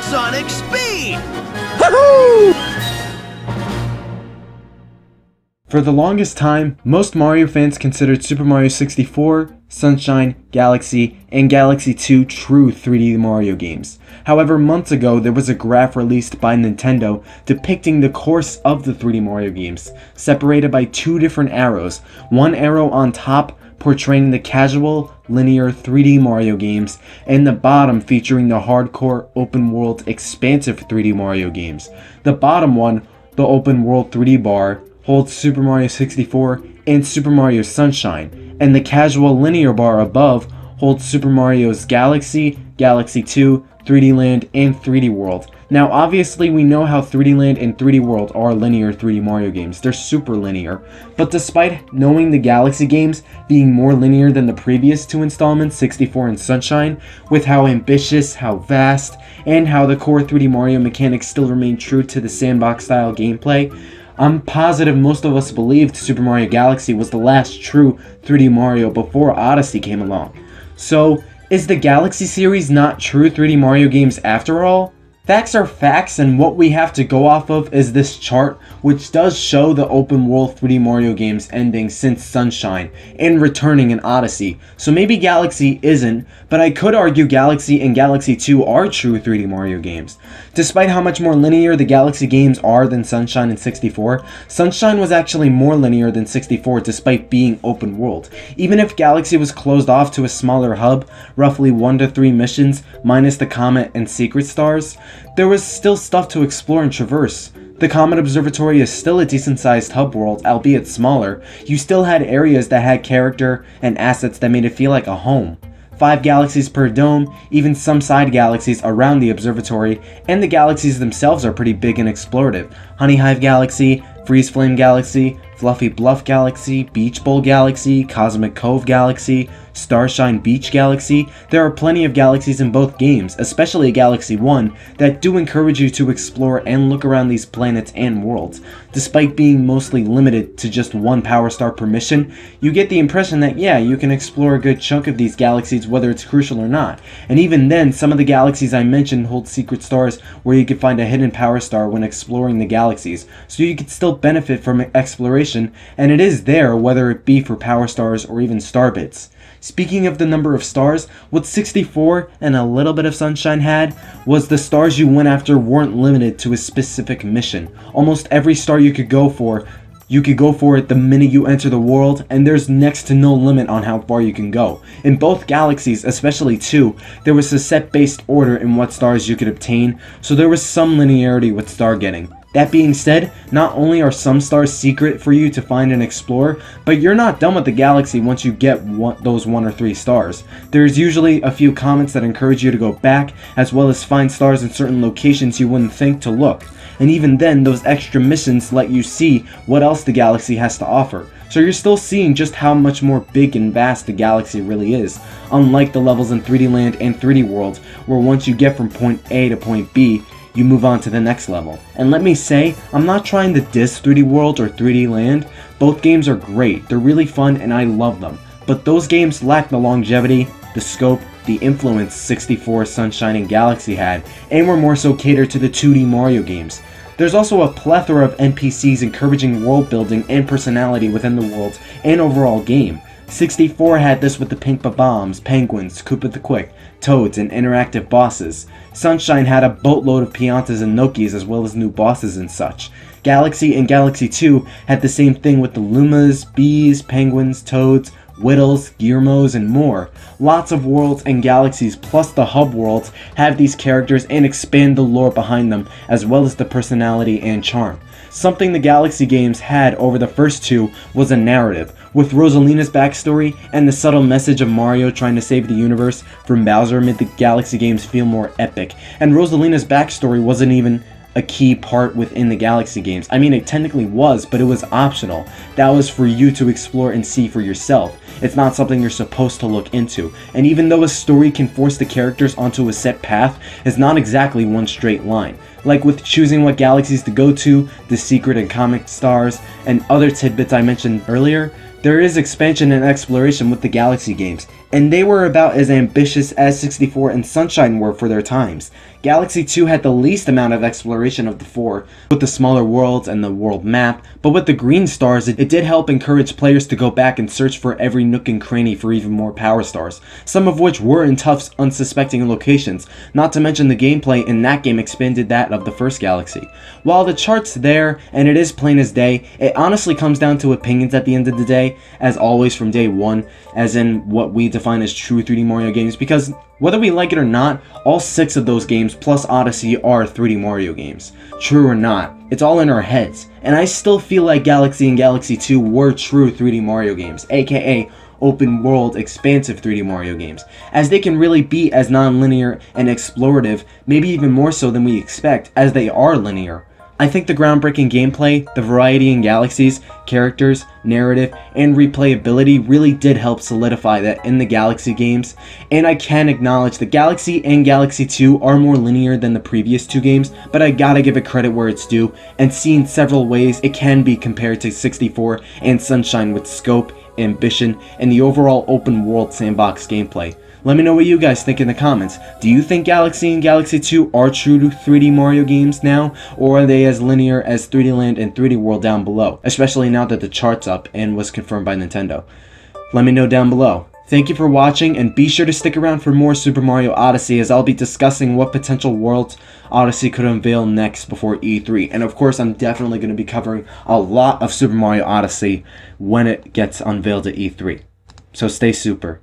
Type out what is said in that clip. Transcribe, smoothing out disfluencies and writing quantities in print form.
Sonic speed! For the longest time, most Mario fans considered Super Mario 64, Sunshine, Galaxy, and Galaxy 2 true 3D Mario games. However, months ago there was a graph released by Nintendo depicting the course of the 3D Mario games, separated by two different arrows, one arrow on top portraying the casual, linear 3D Mario games, and the bottom featuring the hardcore, open-world, expansive 3D Mario games. The bottom one, the open-world 3D bar, holds Super Mario 64 and Super Mario Sunshine, and the casual linear bar above holds Super Mario's Galaxy, Galaxy 2, 3D Land, and 3D World. Now obviously we know how 3D Land and 3D World are linear 3D Mario games, they're super linear, but despite knowing the Galaxy games being more linear than the previous two installments, 64 and Sunshine, with how ambitious, how vast, and how the core 3D Mario mechanics still remain true to the sandbox style gameplay, I'm positive most of us believed Super Mario Galaxy was the last true 3D Mario before Odyssey came along. So, is the Galaxy series not true 3D Mario games after all? Facts are facts, and what we have to go off of is this chart, which does show the open world 3D Mario games ending since Sunshine and returning in Odyssey. So maybe Galaxy isn't, but I could argue Galaxy and Galaxy 2 are true 3D Mario games. Despite how much more linear the Galaxy games are than Sunshine and 64, Sunshine was actually more linear than 64 despite being open world. Even if Galaxy was closed off to a smaller hub, roughly 1 to 3 missions minus the Comet and Secret Stars, there was still stuff to explore and traverse. The Comet Observatory is still a decent sized hub world, albeit smaller. You still had areas that had character and assets that made it feel like a home. 5 galaxies per dome, even some side galaxies around the observatory, and the galaxies themselves are pretty big and explorative. Honeyhive Galaxy, Freeze Flame Galaxy, Fluffy Bluff Galaxy, Beach Bowl Galaxy, Cosmic Cove Galaxy, Starshine Beach Galaxy. There are plenty of galaxies in both games, especially Galaxy 1, that do encourage you to explore and look around these planets and worlds. Despite being mostly limited to just 1 power star per mission, you get the impression that yeah, you can explore a good chunk of these galaxies whether it's crucial or not. And even then, some of the galaxies I mentioned hold secret stars where you can find a hidden power star when exploring the galaxies, so you can still benefit from exploration, and it is there whether it be for power stars or even star bits. Speaking of the number of stars, what 64 and a little bit of Sunshine had was the stars you went after weren't limited to a specific mission. Almost every star you could go for it the minute you enter the world, and there's next to no limit on how far you can go. In both galaxies, especially 2, there was a set-based order in what stars you could obtain, so there was some linearity with star getting. That being said, not only are some stars secret for you to find and explore, but you're not done with the galaxy once you get those 1 or 3 stars. There's usually a few comments that encourage you to go back, as well as find stars in certain locations you wouldn't think to look. And even then, those extra missions let you see what else the galaxy has to offer. So you're still seeing just how much more big and vast the galaxy really is, unlike the levels in 3D Land and 3D World, where once you get from point A to point B, you move on to the next level. And let me say, I'm not trying to diss 3D World or 3D Land. Both games are great, they're really fun, and I love them. But those games lack the longevity, the scope, the influence 64, Sunshine, and Galaxy had, and were more so catered to the 2D Mario games. There's also a plethora of NPCs encouraging world building and personality within the worlds and overall game. 64 had this with the Pink Bombs, Penguins, Koopa the Quick, Toads, and interactive bosses. Sunshine had a boatload of Piantas and Nokis as well as new bosses and such. Galaxy and Galaxy 2 had the same thing with the Lumas, Bees, Penguins, Toads, Whittles, Guillermos, and more. Lots of worlds and galaxies plus the hub worlds have these characters and expand the lore behind them as well as the personality and charm. Something the Galaxy games had over the first 2 was a narrative, with Rosalina's backstory and the subtle message of Mario trying to save the universe from Bowser made the Galaxy games feel more epic, and Rosalina's backstory wasn't even a key part within the Galaxy games. I mean, it technically was, but it was optional. That was for you to explore and see for yourself. It's not something you're supposed to look into. And even though a story can force the characters onto a set path, it's not exactly one straight line. Like with choosing what galaxies to go to, the secret and comic stars, and other tidbits I mentioned earlier, there is expansion and exploration with the Galaxy games, and they were about as ambitious as 64 and Sunshine were for their times. Galaxy 2 had the least amount of exploration of the four, with the smaller worlds and the world map, but with the green stars, it did help encourage players to go back and search for every nook and cranny for even more power stars, some of which were in tough, unsuspecting locations, not to mention the gameplay in that game expanded that of the first Galaxy. While the chart's there, and it is plain as day, it honestly comes down to opinions at the end of the day, as always from day one, as in what we define as true 3D Mario games, because whether we like it or not, all 6 of those games plus Odyssey are 3D Mario games. True or not, it's all in our heads, and I still feel like Galaxy and Galaxy 2 were true 3D Mario games, aka open world expansive 3D Mario games, as they can really be as non-linear and explorative, maybe even more so than we expect, as they are linear. I think the groundbreaking gameplay, the variety in galaxies, characters, narrative, and replayability really did help solidify that in the Galaxy games, and I can acknowledge that Galaxy and Galaxy 2 are more linear than the previous 2 games, but I gotta give it credit where it's due, and see in several ways it can be compared to 64 and Sunshine with scope, ambition, and the overall open world sandbox gameplay. Let me know what you guys think in the comments. Do you think Galaxy and Galaxy 2 are true to 3D Mario games now, or are they as linear as 3D Land and 3D World down below, especially now that the chart's up and was confirmed by Nintendo? Let me know down below. Thank you for watching, and be sure to stick around for more Super Mario Odyssey, as I'll be discussing what potential worlds Odyssey could unveil next before E3. And of course, I'm definitely going to be covering a lot of Super Mario Odyssey when it gets unveiled at E3. So stay super.